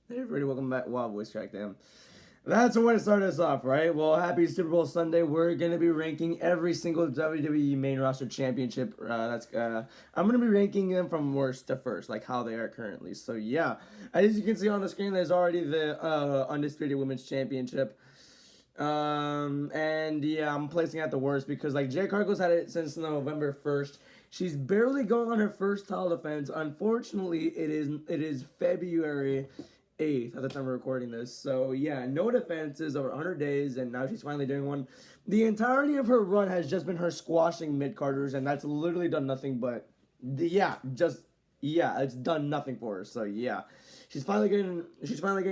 Hey everybody, welcome back. Wow, voice crack, damn. That's a way to start us off, right? Well, happy Super Bowl Sunday. We're gonna be ranking every single WWE main roster championship. I'm gonna be ranking them from worst to first, like how they are currently. So yeah, as you can see on the screen, there's already the undisputed women's championship. And yeah, I'm placing at the worst because like Jay Cargill's had it since November 1st. She's barely going on her first title defense. Unfortunately, it is February 8th at the time we're recording this. So yeah, no defenses over 100 days, and now she's finally doing one. The entirety of her run has just been her squashing mid carders, and that's literally done nothing but it's done nothing for her. So yeah, she's finally getting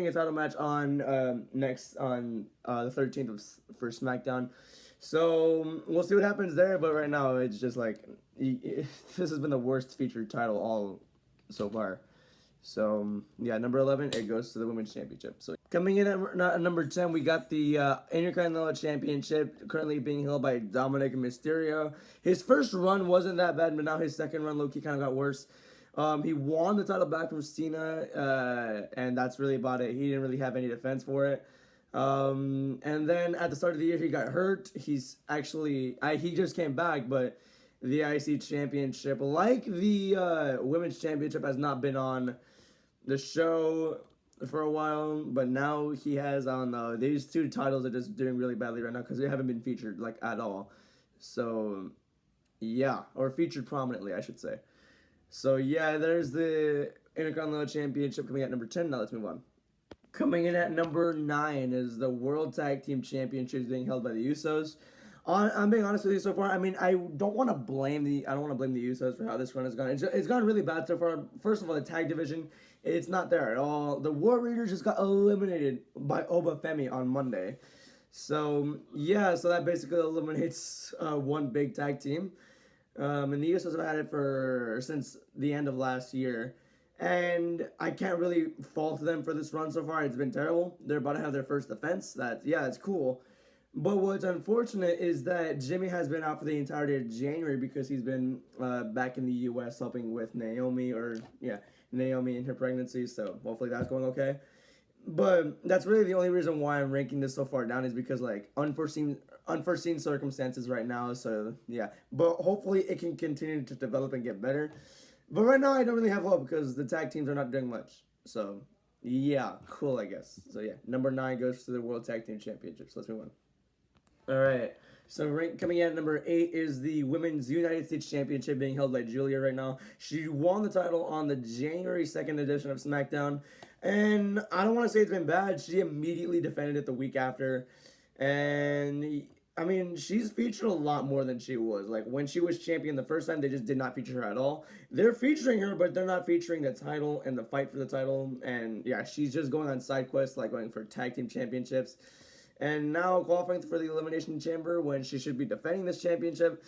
a title match on next on the 13th for SmackDown. So we'll see what happens there. But right now, it's just like this has been the worst featured title all so far. So yeah, number 11, it goes to the women's championship. So coming in at number 10, we got the Intercontinental Championship, currently being held by Dominic Mysterio. His first run wasn't that bad, but now his second run, low-key, kind of got worse. He won the title back from Cena, and that's really about it. He didn't really have any defense for it. And then at the start of the year, he got hurt. He just came back, but the IC Championship, like the Women's Championship, has not been on the show for a while, but now he has. I don't know. These two titles are just doing really badly right now because they haven't been featured like at all. So yeah, or featured prominently, I should say. So yeah, there's the Intercontinental Championship coming at number 10. Now let's move on. Coming in at number 9 is the World Tag Team Championships being held by the Usos. I'm being honest with you so far. I mean, I don't want to blame the Usos for how this run has gone. It's gone really bad so far. First of all, the tag division, it's not there at all. The War Raiders just got eliminated by Obafemi on Monday. So yeah, so that basically eliminates one big tag team. And the Usos have had it for since the end of last year. And I can't really fault them for this run so far. It's been terrible. They're about to have their first defense. It's cool. But what's unfortunate is that Jimmy has been out for the entirety of January because he's been back in the U.S. helping with Naomi in her pregnancy. So hopefully that's going okay. But that's really the only reason why I'm ranking this so far down is because like unforeseen circumstances right now. So yeah, but hopefully it can continue to develop and get better. But right now I don't really have hope because the tag teams are not doing much. So yeah, cool I guess. So yeah, number 9 goes to the World Tag Team Championships. Let's move on. All right. So coming in at number 8 is the Women's United States Championship being held by Julia right now. She won the title on the January 2nd edition of SmackDown. And I don't want to say it's been bad. She immediately defended it the week after. And I mean, she's featured a lot more than she was. Like when she was champion the first time, they just did not feature her at all. They're featuring her, but they're not featuring the title and the fight for the title. And yeah, she's just going on side quests, like going for tag team championships and now qualifying for the Elimination Chamber when she should be defending this championship.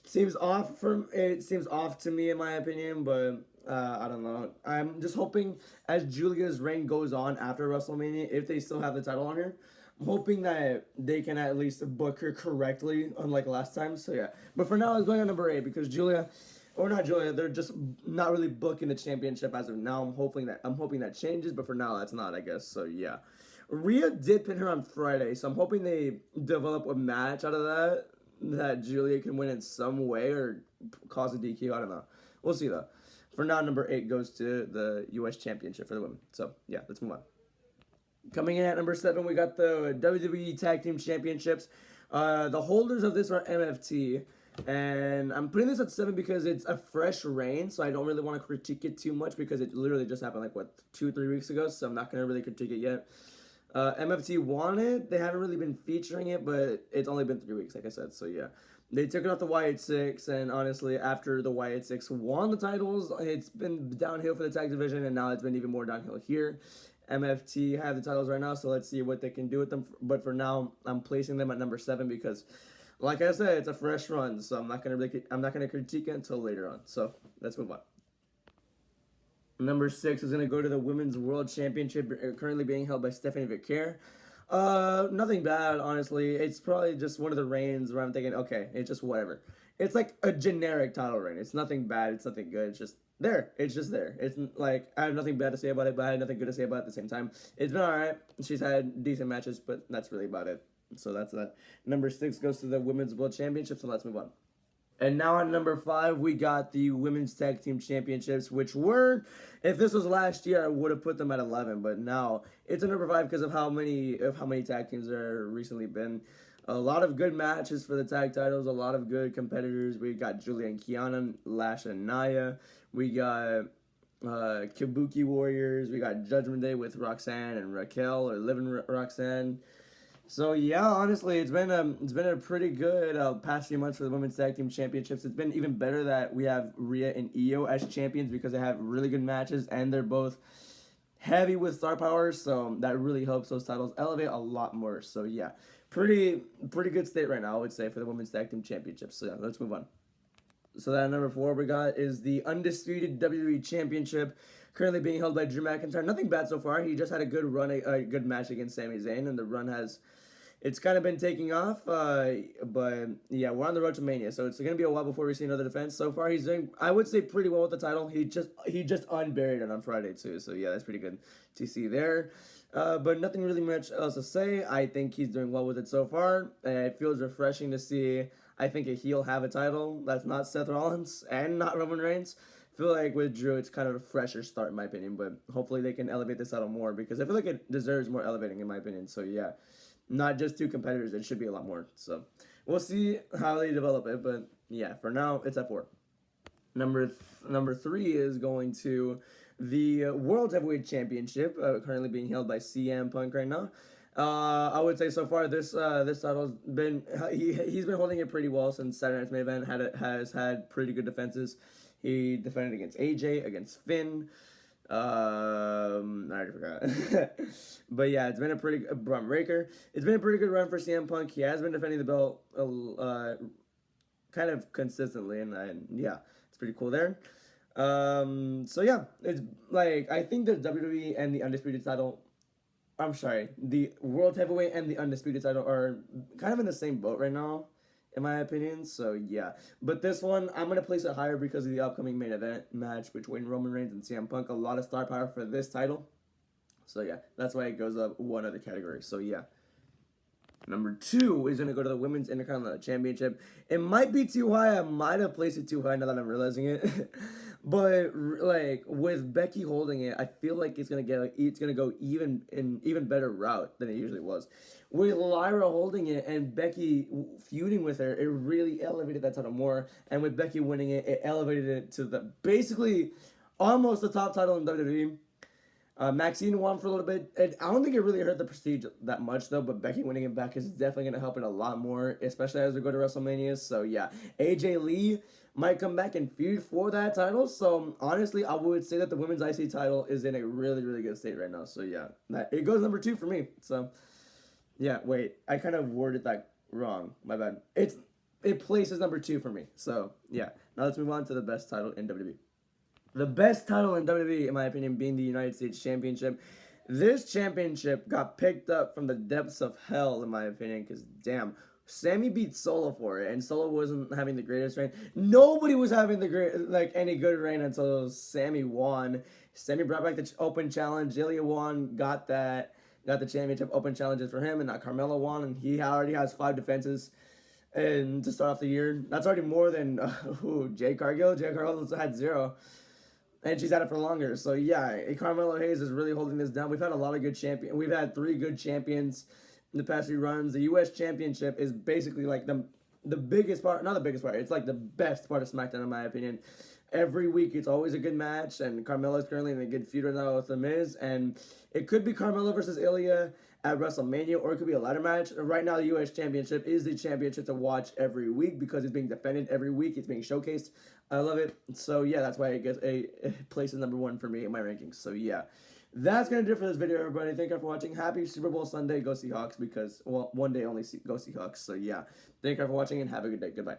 Seems off to me in my opinion, but I don't know. I'm just hoping as Julia's reign goes on after WrestleMania, if they still have the title on her, I'm hoping that they can at least book her correctly, unlike last time. So yeah, but for now, it's going on number 8 because Julia, or not Julia, they're just not really booking the championship as of now. I'm hoping that changes, but for now, that's not, I guess. So yeah. Rhea did pin her on Friday, so I'm hoping they develop a match out of that Julia can win in some way or cause a DQ. I don't know. We'll see though. For now, number 8 goes to the U.S. Championship for the women. So yeah, let's move on. Coming in at number 7, we got the WWE Tag Team Championships. The holders of this are MFT. And I'm putting this at 7 because it's a fresh reign, so I don't really want to critique it too much because it literally just happened like, 2-3 weeks ago, so I'm not going to really critique it yet. MFT won it. They haven't really been featuring it, but it's only been 3 weeks, like I said. So yeah, they took it off the Wyatt Six, and honestly, after the Wyatt Six won the titles, it's been downhill for the tag division, and now it's been even more downhill here. MFT have the titles right now, so let's see what they can do with them. But for now, I'm placing them at number 7 because, like I said, it's a fresh run, so I'm not gonna critique it until later on. So let's move on. Number 6 is going to go to the Women's World Championship, currently being held by Stephanie Vicaire. Nothing bad, honestly. It's probably just one of the reigns where I'm thinking, okay, it's just whatever. it's like a generic title reign. It's nothing bad. It's nothing good. It's just there. It's just there. It's like I have nothing bad to say about it, but I have nothing good to say about it at the same time. It's been alright. She's had decent matches, but that's really about it. So that's that. Number 6 goes to the Women's World Championship. So let's move on. And now on number 5, we got the Women's Tag Team Championships, which were, if this was last year, I would have put them at 11. But now it's a number 5 because of how many tag teams there recently been. A lot of good matches for the tag titles. A lot of good competitors. We got Julia and Kiana, Lash and Nia. We got Kabuki Warriors. We got Judgment Day with Roxanne and Raquel, or Living Roxanne. So yeah, honestly, it's been a pretty good past few months for the Women's Tag Team Championships. It's been even better that we have Rhea and Io as champions because they have really good matches and they're both heavy with star power. So that really helps those titles elevate a lot more. So yeah, pretty good state right now, I would say, for the Women's Tag Team Championships. So yeah, let's move on. So that number 4 we got is the undisputed WWE Championship, currently being held by Drew McIntyre. Nothing bad so far. He just had a good run, a good match against Sami Zayn, and the run has, it's kind of been taking off. But yeah, we're on the road to Mania, so it's gonna be a while before we see another defense. So far, he's doing, I would say, pretty well with the title. He just unburied it on Friday too. So yeah, that's pretty good to see there. But nothing really much else to say. I think he's doing well with it so far. It feels refreshing to see, I think, a heel have a title that's not Seth Rollins and not Roman Reigns. I feel like with Drew, it's kind of a fresher start in my opinion, but hopefully they can elevate this title more because I feel like it deserves more elevating in my opinion. So yeah, not just 2 competitors, it should be a lot more. So we'll see how they develop it, but yeah, for now it's at 4. Number 3 is going to the World Heavyweight Championship, currently being held by CM Punk right now. I would say so far this title's been, he's been holding it pretty well since Saturday Night's Main Event. Has had pretty good defenses. He defended against AJ, against Finn. I already forgot. But yeah, it's been a pretty good Braun Breaker. It's been a pretty good run for CM Punk. He has been defending the belt kind of consistently, and yeah, it's pretty cool there. So yeah, it's like, I think the WWE and the Undisputed title, I'm sorry, the World Heavyweight and the Undisputed title are kind of in the same boat right now, in my opinion. So yeah, but this one I'm gonna place it higher because of the upcoming main event match between Roman Reigns and CM Punk. A lot of star power for this title. So yeah, that's why it goes up one other category. So yeah. Number 2 is going to go to the Women's Intercontinental Championship. It might be too high. I might have placed it too high now that I'm realizing it. But like with Becky holding it, I feel like it's going to go even better route than it usually was. With Lyra holding it and Becky feuding with her, it really elevated that title more. And with Becky winning it, it elevated it to the basically almost the top title in WWE. Maxine won for a little bit. I don't think it really hurt the prestige that much, though, but Becky winning it back is definitely going to help it a lot more, especially as we go to WrestleMania. So, yeah, AJ Lee might come back and feud for that title. So, honestly, I would say that the Women's IC title is in a really, really good state right now. So, yeah, it goes number 2 for me. So, yeah, wait, I kind of worded that wrong. My bad. It places number 2 for me. So, yeah, now let's move on to the best title in WWE. The best title in WWE, in my opinion, being the United States Championship. This championship got picked up from the depths of hell, in my opinion, because, damn, Sammy beat Solo for it, and Solo wasn't having the greatest reign. Nobody was having any good reign until Sammy won. Sammy brought back the open challenge. Ilya won, got the championship. Open challenges for him, and now Carmella won, and he already has 5 defenses. And to start off the year, that's already more than Jade Cargill. Jade Cargill had 0. And she's had it for longer. So, yeah, Carmelo Hayes is really holding this down. We've had a lot of good champions. We've had 3 good champions in the past few runs. The U.S. Championship is basically like the biggest part. Not the biggest part. It's like the best part of SmackDown, in my opinion. Every week, it's always a good match. And Carmelo is currently in a good feud right now with The Miz. And it could be Carmelo versus Ilya at WrestleMania, or it could be a ladder match. Right now, the U.S. Championship is the championship to watch every week because it's being defended every week. It's being showcased. I love it. So, yeah, that's why it gets a place number 1 for me in my rankings. So, yeah. That's going to do it for this video, everybody. Thank you for watching. Happy Super Bowl Sunday. Go Seahawks because, well, one day only go Seahawks. So, yeah. Thank you for watching and have a good day. Goodbye.